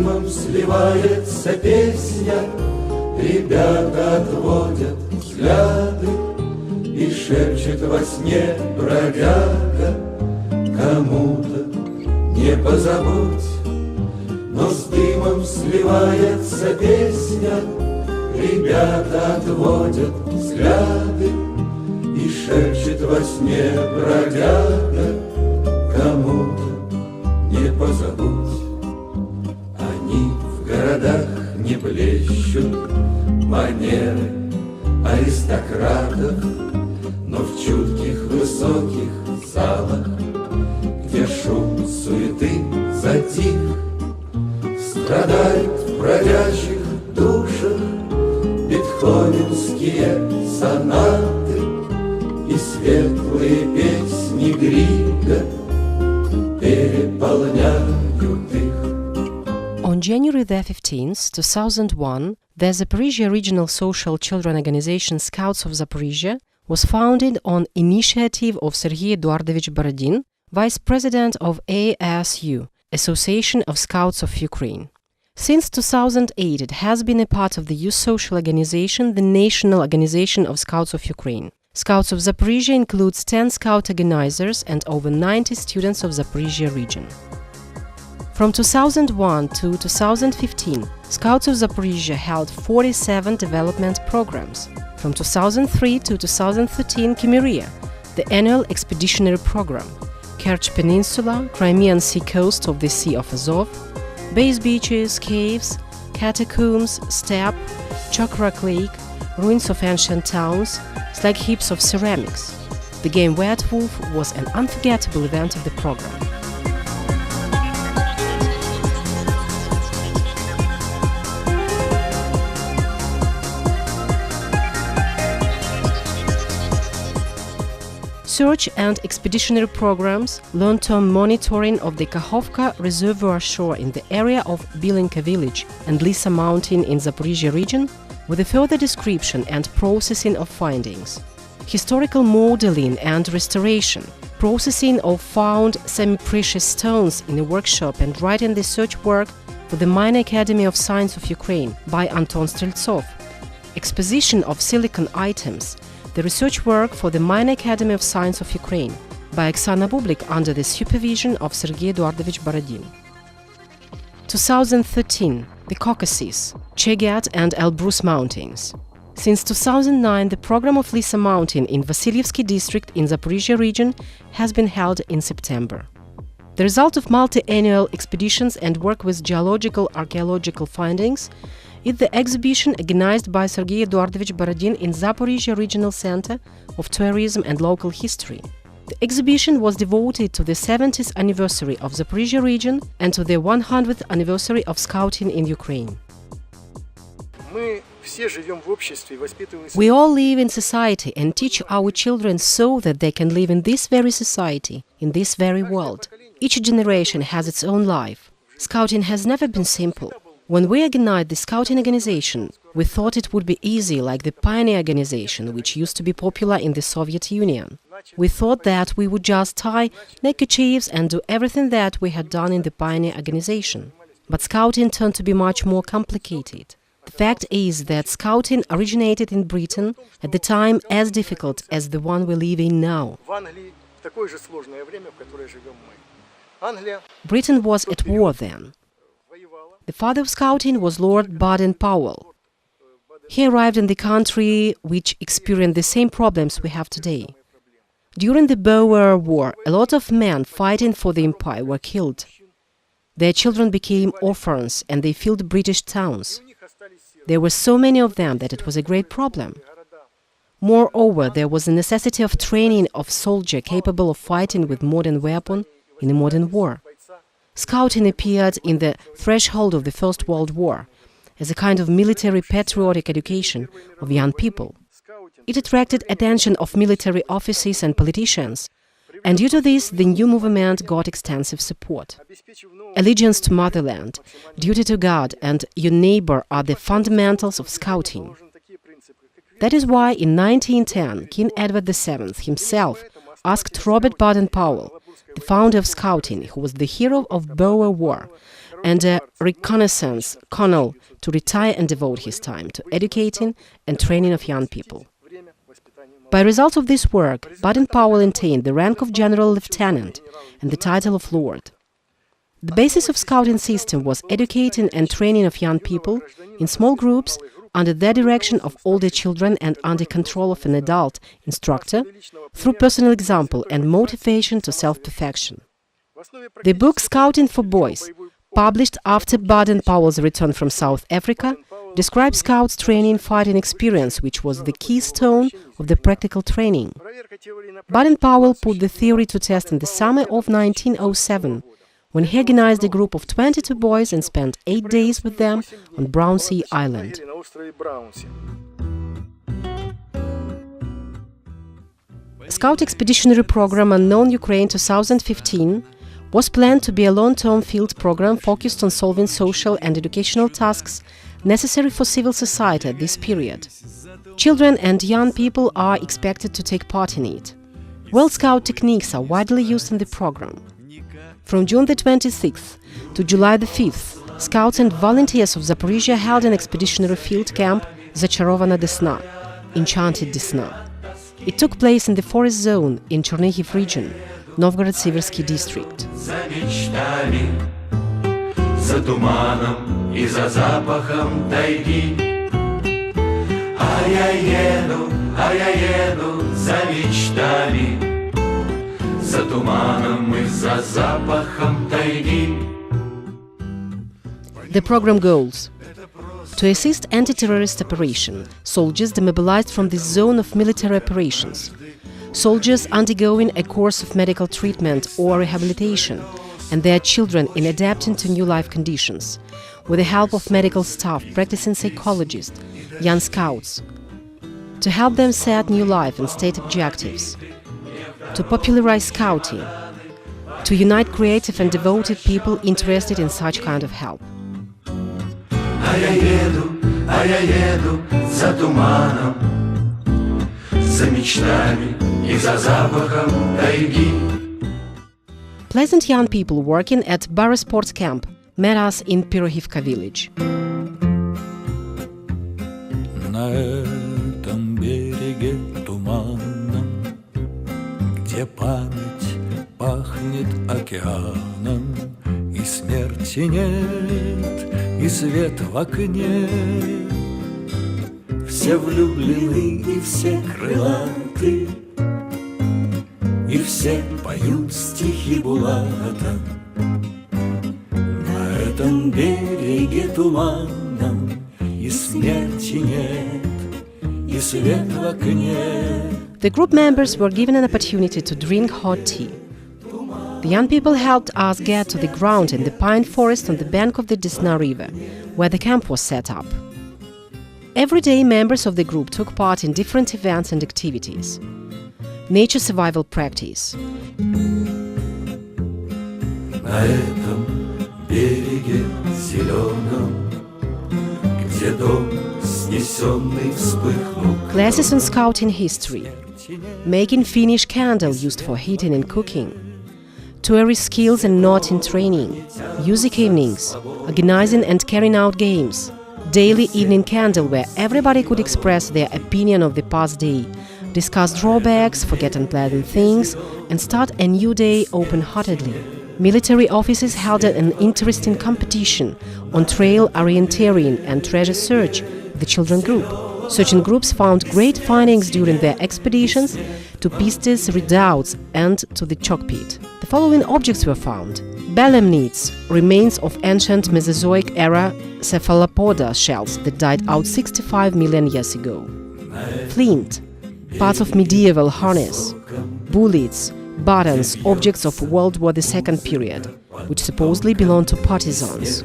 дымом сливается песня, ребята отводят взгляды, и шепчет во сне бродяга: кому-то не позабудь. Но с дымом сливается песня, ребята отводят взгляды, и шепчет во сне бродяга: кому-то не позабудь. Они в городах не блещут манеры аристократов, но в чутких высоких залах, где шум суеты затих, страдают в бродячих душах бетховенские сонаты и светлые песни Грига переполняют их. On January the 15th, 2001, the Zaporizhia Regional Social Children Organization Scouts of Zaporizhia was founded on initiative of Sergei Eduardovich Borodin, Vice President of ASU, Association of Scouts of Ukraine. Since 2008, it has been a part of the youth social organization, the National Organization of Scouts of Ukraine. Scouts of Zaporizhia includes 10 scout organizers and over 90 students of Zaporizhia region. From 2001 to 2015, Scouts of Zaporizhia held 47 development programs. From 2003 to 2013, Chimeria, the annual expeditionary program, Kerch Peninsula, Crimean Sea coast of the Sea of Azov, base beaches, caves, catacombs, steppe, Chokrak Lake, ruins of ancient towns, slag heaps of ceramics. The game Wet Wolf was an unforgettable event of the program. Search and expeditionary programs, long-term monitoring of the Kakhovka reservoir shore in the area of Bilinka village and Lisa mountain in Zaporizhia region, with a further description and processing of findings. Historical modeling and restoration, processing of found semi-precious stones in a workshop and writing the search work for the Mine Academy of Science of Ukraine by Anton Streltsov, exposition of silicon items, the research work for the Mine Academy of Science of Ukraine by Oksana Bublik under the supervision of Sergei Eduardovich Borodin. 2013, the Caucasus, Chegat and Elbrus Mountains. Since 2009, the program of Lisa Mountain in Vasilyevsky district in Zaporizhia region has been held in September. The result of multi-annual expeditions and work with geological archaeological findings is the exhibition organized by Sergei Eduardovich Borodin in Zaporizhia Regional Center of Tourism and Local History. The exhibition was devoted to the 70th anniversary of Zaporizhia region and to the 100th anniversary of Scouting in Ukraine. We all live in society and teach our children so that they can live in this very society, in this very world. Each generation has its own life. Scouting has never been simple. When we organized the Scouting organization, we thought it would be easy like the Pioneer organization, which used to be popular in the Soviet Union. We thought that we would just tie neckerchiefs and do everything that we had done in the Pioneer organization. But Scouting turned to be much more complicated. The fact is that Scouting originated in Britain at the time as difficult as the one we live in now. Britain was at war then. The father of Scouting was Lord Baden-Powell. He arrived in the country which experienced the same problems we have today. During the Boer War, a lot of men fighting for the empire were killed. Their children became orphans and they filled British towns. There were so many of them that it was a great problem. Moreover, there was a necessity of training of soldier capable of fighting with modern weapon in a modern war. Scouting appeared in the threshold of the First World War as a kind of military patriotic education of young people. It attracted attention of military officers and politicians, and due to this, the new movement got extensive support. Allegiance to motherland, duty to God, and your neighbor are the fundamentals of Scouting. That is why in 1910, King Edward VII himself asked Robert Baden-Powell, the founder of Scouting, who was the hero of Boer War, and a reconnaissance colonel to retire and devote his time to educating and training of young people. By result of this work, Baden-Powell attained the rank of general lieutenant and the title of lord. The basis of scouting system was educating and training of young people in small groups under the direction of older children and under control of an adult instructor through personal example and motivation to self-perfection. The book Scouting for Boys, published after Baden-Powell's return from South Africa, describes scouts' training fighting experience, which was the keystone of the practical training. Baden-Powell put the theory to test in the summer of 1907, when he organized a group of 22 boys and spent 8 days with them on Brownsea Island. Scout Expeditionary Program Unknown Ukraine 2015 was planned to be a long-term field program focused on solving social and educational tasks necessary for civil society at this period. Children and young people are expected to take part in it. World Scout techniques are widely used in the program. From June the 26th to July the 5th, scouts and volunteers of Zaporizhia held an expeditionary field camp Zacharovana Desna, Enchanted Desna. It took place in the forest zone in Chernihiv region, Novgorod-Siversky district. За туманом и за запахом тайги. А я еду за мечтами, за туманом и за запахом тайги. The program goals: to assist anti-terrorist operation, soldiers demobilized from the zone of military operations, soldiers undergoing a course of medical treatment or rehabilitation, and their children in adapting to new life conditions, with the help of medical staff, practicing psychologists, young scouts, to help them set new life and state objectives, to popularize scouting, to unite creative and devoted people interested in such kind of help. А я еду за туманом, за мечтами и за запахом тайги. Pleasant young people working at Barra Sports Camp met us in Pirohivka village. На этом береге туманном, где память пахнет океаном, и смерти нет, и свет в окне. Все влюблены и все крылаты, и все поют стихи Булата. На этом береге туманном и смерти нет, и свет в окне. The group members were given an opportunity to drink hot tea. The young people helped us get to the ground in the pine forest on the bank of the Desna River, where the camp was set up. Every day, members of the group took part in different events and activities. Nature survival practice. На этом береге зеленом, где дом снесенный вспыхнул. Classes on scouting history. Making Finnish candle used for heating and cooking. Tourist skills and knotting training. Music evenings. Organizing and carrying out games. Daily evening candle where everybody could express their opinion of the past day, discuss drawbacks, forget unpleasant things, and start a new day open-heartedly. Military officers held an interesting competition on trail orienteering and treasure search with the children group. Searching groups found great findings during their expeditions to Pistes redoubts and to the chalk pit. The following objects were found: belemnites, remains of ancient Mesozoic era cephalopoda shells that died out 65 million years ago. Flint, parts of medieval harness, bullets, buttons, objects of World War II period, which supposedly belonged to partisans.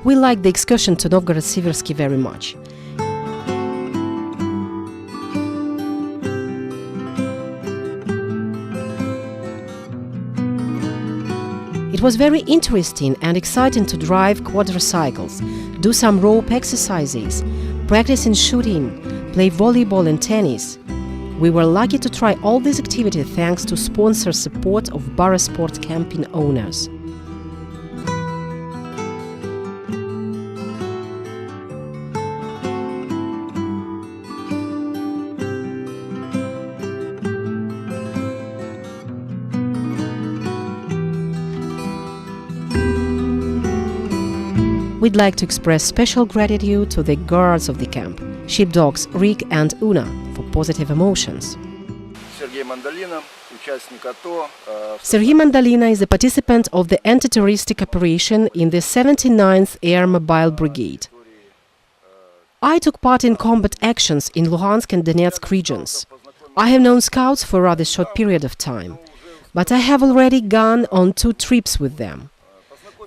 We liked the excursion to Novgorod-Siversky very much. It was very interesting and exciting to drive quadricycles, do some rope exercises, practice in shooting, play volleyball and tennis. We were lucky to try all these activities thanks to sponsor support of Barra Sport camping owners. We'd like to express special gratitude to the guards of the camp, sheepdogs Rick and Una, for positive emotions. Sergei Mandalina is a participant of the anti-terroristic operation in the 79th Air Mobile Brigade. I took part in combat actions in Luhansk and Donetsk regions. I have known scouts for a rather short period of time, but I have already gone on 2 trips with them.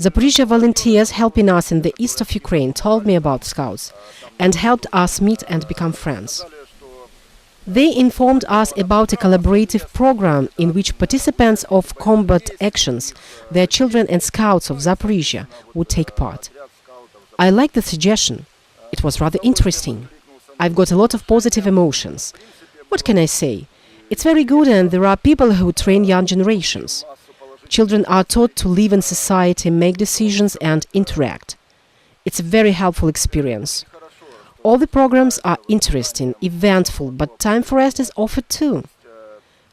Zaporizhia volunteers helping us in the east of Ukraine told me about scouts and helped us meet and become friends. They informed us about a collaborative program in which participants of combat actions, their children and scouts of Zaporizhia would take part. I liked the suggestion. It was rather interesting. I've got a lot of positive emotions. What can I say? It's very good, and there are people who train young generations. Children are taught to live in society, make decisions and interact. It's a very helpful experience. All the programs are interesting, eventful, but time for rest is offered too.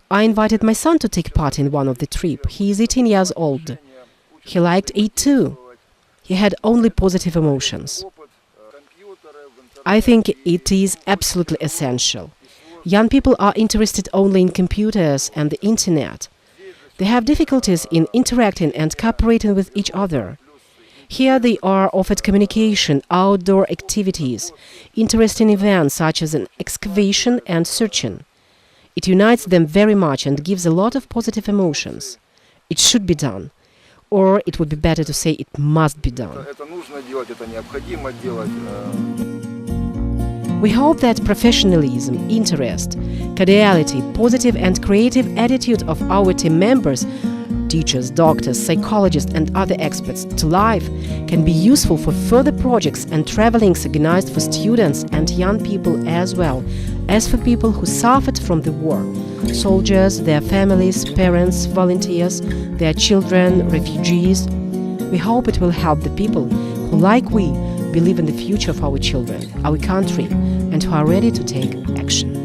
I invited my son to take part in one of the trips. He is 18 years old. He liked it too. He had only positive emotions. I think it is absolutely essential. Young people are interested only in computers and the internet. They have difficulties in interacting and cooperating with each other. Here they are offered communication, outdoor activities, interesting events such as an excavation and searching. It unites them very much and gives a lot of positive emotions. It should be done. Or it would be better to say it must be done. We hope that professionalism, interest, cordiality, positive and creative attitude of our team members, teachers, doctors, psychologists and other experts to life can be useful for further projects and travelings organized for students and young people as well as for people who suffered from the war, soldiers, their families, parents, volunteers, their children, refugees. We hope it will help the people who, like we, believe in the future of our children, our country, and who are ready to take action.